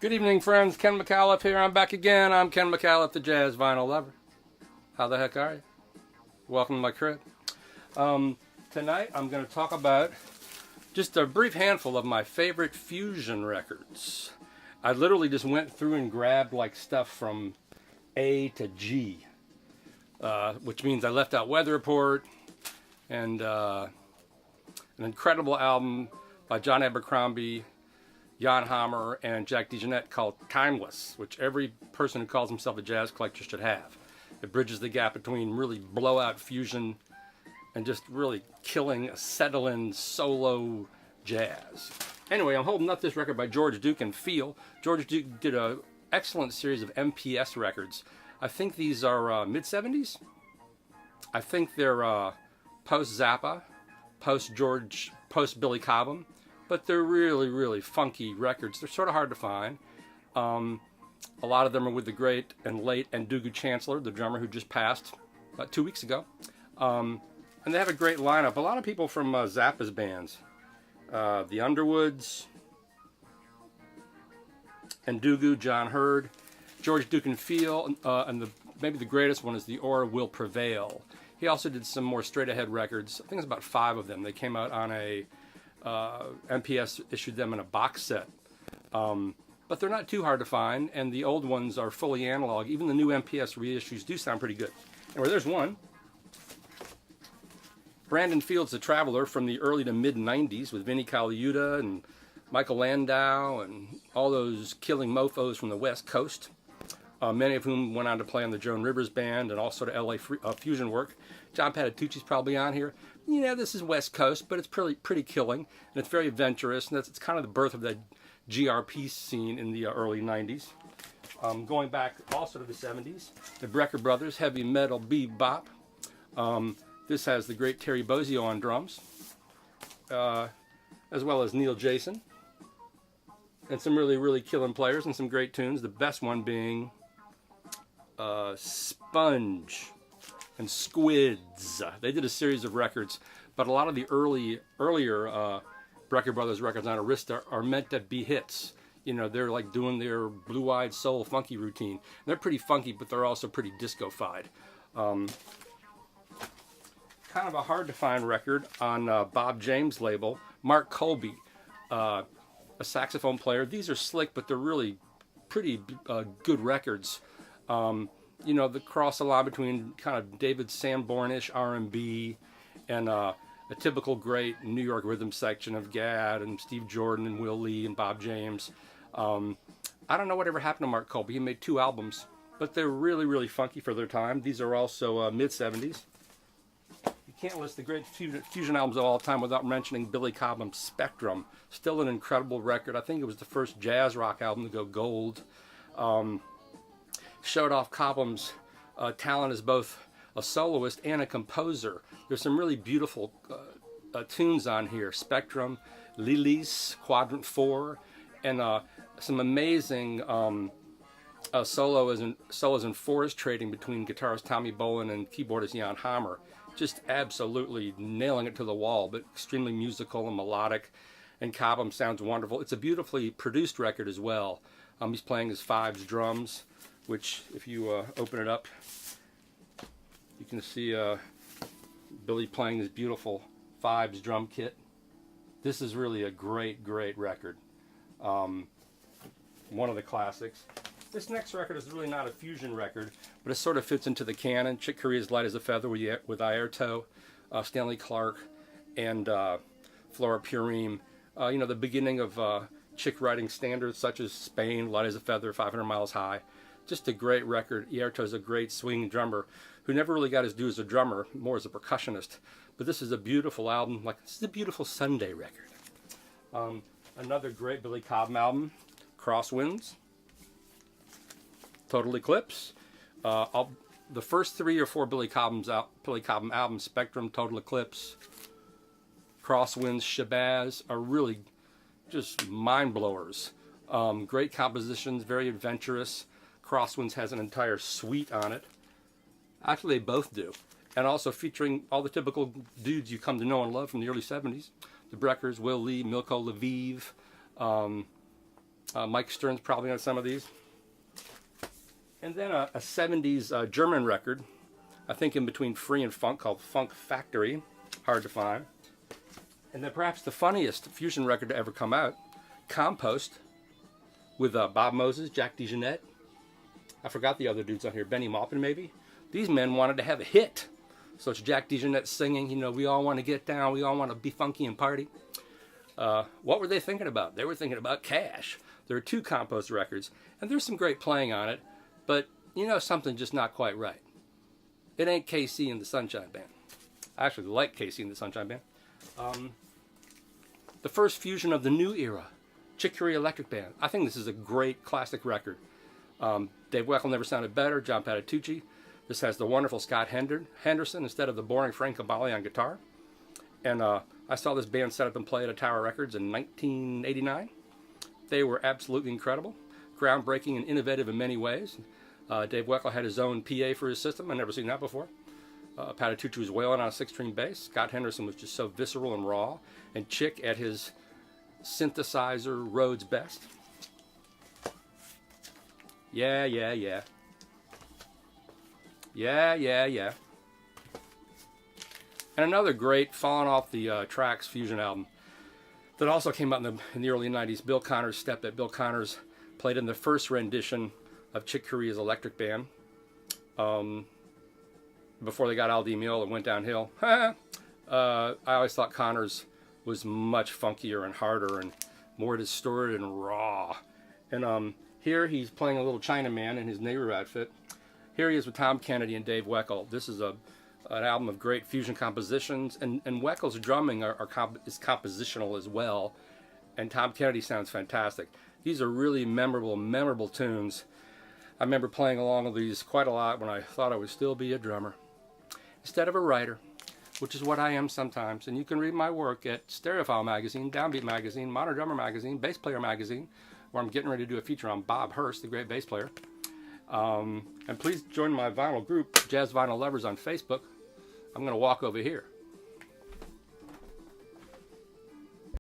Good evening, friends. Ken McAuliffe here. I'm back again. I'm Ken McAuliffe, the jazz vinyl lover. How the heck are you? Welcome to my crib. Tonight I'm going to talk about just a brief handful of my favorite fusion records. I literally just went through and grabbed like stuff from A to G, which means I left out Weather Report and an incredible album by John Abercrombie, Jan Hammer, and Jack DeJohnette called Timeless, which every person who calls himself a jazz collector should have. It bridges the gap between really blowout fusion and just really killing, settle-in solo jazz. Anyway, I'm holding up this record by George Duke and Feel. George Duke did an excellent series of MPS records. I think these are mid-70s. I think they're post-Zappa, post-Billy Cobham. But they're really, really funky records. They're sort of hard to find. A lot of them are with the great and late Ndugu Chancellor, the drummer who just passed about 2 weeks ago. And they have a great lineup. A lot of people from Zappa's bands. The Underwoods, Ndugu, John Hurd, George Duke and Feel, and maybe the greatest one is The Aura Will Prevail. He also did some more straight-ahead records. I think it's about 5 of them. They came out on a... MPS issued them in a box set. But they're not too hard to find, and the old ones are fully analog. Even the new MPS reissues do sound pretty good. Anyway, there's one. Brandon Fields, the Traveler, from the early to mid-90s with Vinnie Colaiuta and Michael Landau and all those killing mofos from the West Coast, many of whom went on to play on the Joan Rivers Band and all sort of LA fusion work. John Patitucci's probably on here. Yeah, this is West Coast, but it's pretty killing, and it's very adventurous, and it's kind of the birth of the GRP scene in the early 90s. Going back also to the 70s, the Brecker Brothers, heavy metal bebop. This has the great Terry Bozzio on drums, as well as Neil Jason, and some really, really killing players and some great tunes, the best one being Sponge and Squids. They did a series of records, but a lot of the earlier Brecker Brothers records on Arista are meant to be hits. You know, they're like doing their blue-eyed soul funky routine. They're pretty funky, but they're also pretty disco-fied. Kind of a hard-to-find record on Bob James' label, Mark Colby, a saxophone player. These are slick, but they're really pretty good records. You know, the cross a line between kind of David Sanborn-ish R&B and a typical great New York rhythm section of Gadd and Steve Jordan and Will Lee and Bob James. I don't know whatever happened to Mark Colby. He made 2 albums, but they're really, really funky for their time. These are also mid-70s. You can't list the great fusion albums of all time without mentioning Billy Cobham's Spectrum. Still an incredible record. I think it was the first jazz rock album to go gold. Showed off Cobham's talent as both a soloist and a composer. There's some really beautiful tunes on here. Spectrum, Lilies, Quadrant 4, and some amazing solos and forest trading between guitarist Tommy Bolin and keyboardist Jan Hammer. Just absolutely nailing it to the wall, but extremely musical and melodic, and Cobham sounds wonderful. It's a beautifully produced record as well. He's playing his 5s drums, which if you open it up, you can see Billy playing this beautiful 5s drum kit. This is really a great, great record. One of the classics. This next record is really not a fusion record, but it sort of fits into the canon. Chick Corea's Light as a Feather with Airto, Stanley Clarke, and Flora Purim. You know, the beginning of Chick writing standards such as Spain, Light as a Feather, 500 Miles High. Just a great record. Airto's a great swing drummer who never really got his due as a drummer, more as a percussionist. But this is a beautiful album. This is a beautiful Sunday record. Another great Billy Cobham album, Crosswinds, Total Eclipse. The first 3 or 4 Billy Cobham albums, Spectrum, Total Eclipse, Crosswinds, Shabazz, are really just mind blowers. Great compositions, very adventurous. Crosswinds has an entire suite on it. Actually, they both do. And also featuring all the typical dudes you come to know and love from the early 70s. The Breckers, Will Lee, Milko Lviv, Mike Stern's probably on some of these. And then a 70s German record, I think in between free and funk, called Funk Factory. Hard to find. And then perhaps the funniest fusion record to ever come out, Compost, with Bob Moses, Jack DeJohnette. I forgot the other dudes on here, Benny Maupin maybe. These men wanted to have a hit. So it's Jack DeJohnette singing, you know, we all want to get down, we all want to be funky and party. What were they thinking about? They were thinking about cash. There are 2 Compost records, and there's some great playing on it, but you know, something just not quite right. It ain't KC and the Sunshine Band. I actually like KC and the Sunshine Band. The first fusion of the new era, Chick Corea Electric Band. I think this is a great classic record. Dave Weckl never sounded better, John Patitucci. This has the wonderful Scott Henderson instead of the boring Frank Cavalli on guitar. And I saw this band set up and play at a Tower Records in 1989. They were absolutely incredible, groundbreaking and innovative in many ways. Dave Weckl had his own PA for his system. I'd never seen that before. Patitucci was wailing on a 6-string bass. Scott Henderson was just so visceral and raw. And Chick at his synthesizer Rhodes best. Yeah, yeah, yeah. Yeah, yeah, yeah. And another great Falling Off the Tracks fusion album that also came out in the early 90s, Bill Connors' Step It. Bill Connors played in the first rendition of Chick Corea's Electric Band before they got Al Di Meola and went downhill. I always thought Connors was much funkier and harder and more distorted and raw. And here he's playing a little Chinaman in his Nehru outfit. Here he is with Tom Kennedy and Dave Weckl. This is an album of great fusion compositions, and Weckl's drumming is compositional as well, and Tom Kennedy sounds fantastic. These are really memorable tunes. I remember playing along with these quite a lot when I thought I would still be a drummer instead of a writer, which is what I am sometimes. And you can read my work at Stereophile Magazine, Downbeat Magazine, Modern Drummer Magazine, Bass Player Magazine, where I'm getting ready to do a feature on Bob Hurst, the great bass player. And please join my vinyl group, Jazz Vinyl Lovers, on Facebook. I'm going to walk over here.